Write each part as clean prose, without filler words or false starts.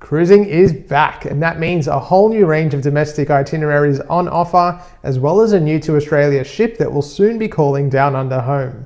Cruising is back, and that means a whole new range of domestic itineraries on offer, as well as a new to Australia ship that will soon be calling Down Under home.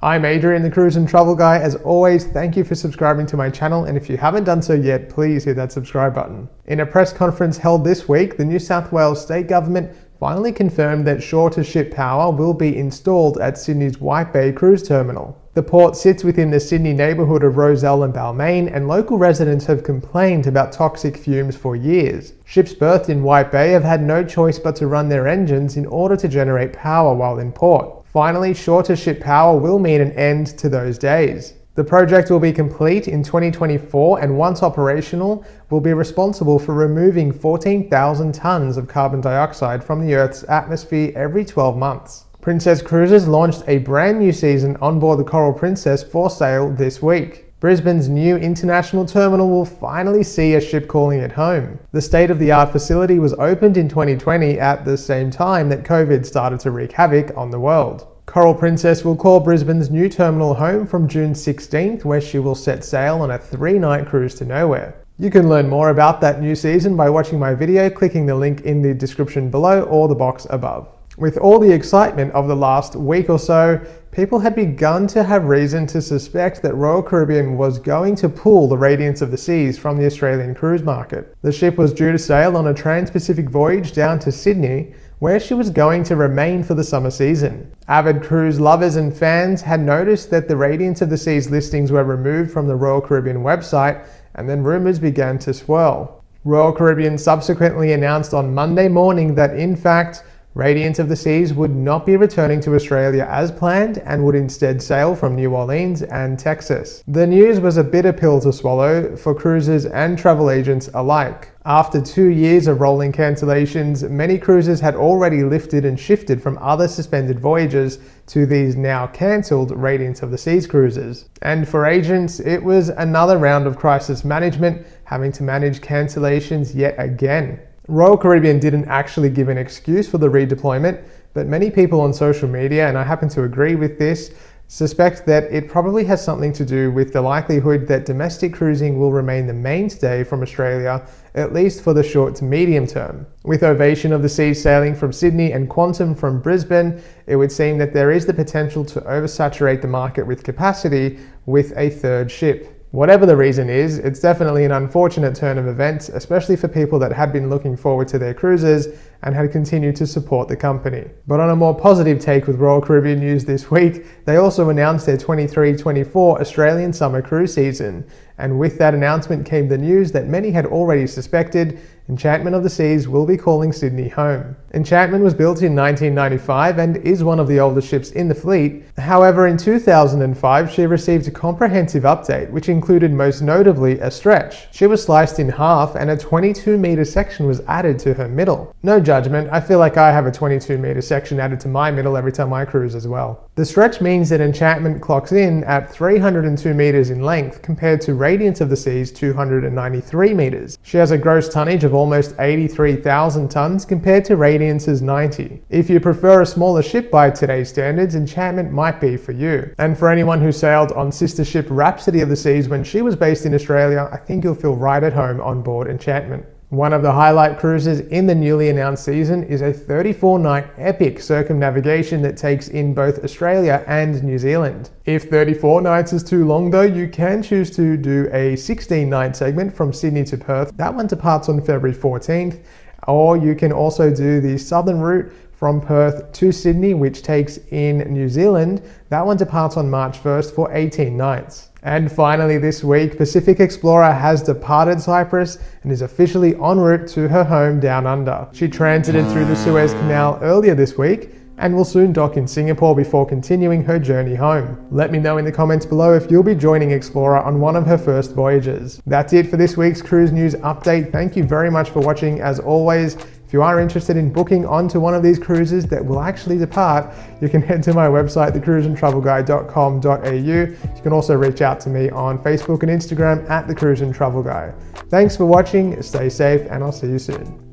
I'm Adrian, the Cruise and Travel Guy. As always, thank you for subscribing to my channel, and if you haven't done so yet, please hit that subscribe button. In a press conference held this week, the New South Wales state government finally confirmed that shore-to-ship power will be installed at Sydney's White Bay Cruise Terminal. The port sits within the Sydney neighbourhood of Rozelle and Balmain, and local residents have complained about toxic fumes for years. Ships berthed in White Bay have had no choice but to run their engines in order to generate power while in port. Finally, shore-to-ship power will mean an end to those days. The project will be complete in 2024 and once operational, will be responsible for removing 14,000 tonnes of carbon dioxide from the Earth's atmosphere every 12 months. Princess Cruises launched a brand new season on board the Coral Princess for sale this week. Brisbane's new international terminal will finally see a ship calling it home. The state-of-the-art facility was opened in 2020 at the same time that COVID started to wreak havoc on the world. Coral Princess will call Brisbane's new terminal home from June 16th, where she will set sail on a 3-night cruise to nowhere. You can learn more about that new season by watching my video, clicking the link in the description below or the box above. With all the excitement of the last week or so, people had begun to have reason to suspect that Royal Caribbean was going to pull the Radiance of the Seas from the Australian cruise market. The ship was due to sail on a Trans-Pacific voyage down to Sydney, where she was going to remain for the summer season. Avid cruise lovers and fans had noticed that the Radiance of the Seas listings were removed from the Royal Caribbean website, and then rumours began to swirl. Royal Caribbean subsequently announced on Monday morning that in fact, Radiance of the Seas would not be returning to Australia as planned and would instead sail from New Orleans and Texas. The news was a bitter pill to swallow for cruisers and travel agents alike. After 2 years of rolling cancellations, many cruisers had already lifted and shifted from other suspended voyages to these now cancelled Radiance of the Seas cruises. And for agents, it was another round of crisis management, having to manage cancellations yet again. Royal Caribbean didn't actually give an excuse for the redeployment, but many people on social media, and I happen to agree with this, suspect that it probably has something to do with the likelihood that domestic cruising will remain the mainstay from Australia, at least for the short to medium term. With Ovation of the Seas sailing from Sydney and Quantum from Brisbane, it would seem that there is the potential to oversaturate the market with capacity with a third ship. Whatever the reason is, it's definitely an unfortunate turn of events, especially for people that had been looking forward to their cruises and had continued to support the company. But on a more positive take with Royal Caribbean news this week, they also announced their 23-24 Australian summer cruise season. And with that announcement came the news that many had already suspected: Enchantment of the Seas will be calling Sydney home. Enchantment was built in 1995 and is one of the oldest ships in the fleet. However, in 2005, she received a comprehensive update, which included most notably a stretch. She was sliced in half and a 22-metre section was added to her middle. No judgment, I feel like I have a 22-metre section added to my middle every time I cruise as well. The stretch means that Enchantment clocks in at 302 metres in length compared to Radiance of the Seas' 293 metres. She has a gross tonnage of almost 83,000 tonnes compared to Radiance's 90. If you prefer a smaller ship by today's standards, Enchantment might be for you. And for anyone who sailed on sister ship Rhapsody of the Seas when she was based in Australia, I think you'll feel right at home on board Enchantment. One of the highlight cruises in the newly announced season is a 34-night epic circumnavigation that takes in both Australia and New Zealand. If 34 nights is too long though, you can choose to do a 16-night segment from Sydney to Perth. That one departs on February 14th, or you can also do the southern route from Perth to Sydney, which takes in New Zealand. That one departs on March 1st for 18 nights. And finally this week, Pacific Explorer has departed Cyprus and is officially en route to her home down under. She transited through the Suez Canal earlier this week and will soon dock in Singapore before continuing her journey home. Let me know in the comments below if you'll be joining Explorer on one of her first voyages. That's it for this week's cruise news update. Thank you very much for watching. As always, if you are interested in booking onto one of these cruises that will actually depart, you can head to my website, thecruiseandtravelguy.com.au. You can also reach out to me on Facebook and Instagram at thecruiseandtravelguy. Thanks for watching, stay safe, and I'll see you soon.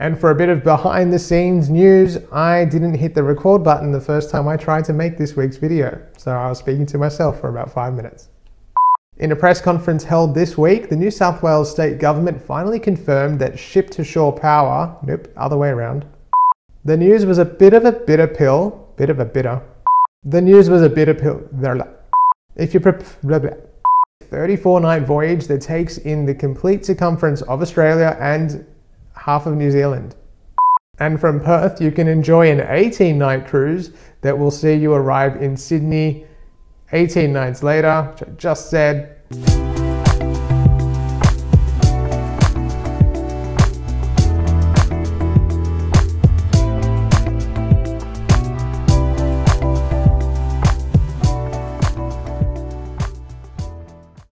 And for a bit of behind the scenes news, I didn't hit the record button the first time I tried to make this week's video, so I was speaking to myself for about 5 minutes. In a press conference held this week, the New South Wales state government finally confirmed that ship-to-shore power, nope, other way around. The news was a bit of a bitter pill, The news was a bitter pill. If you 34-night voyage that takes in the complete circumference of Australia and half of New Zealand. And from Perth, you can enjoy an 18-night cruise that will see you arrive in Sydney 18 nights later, which I just said.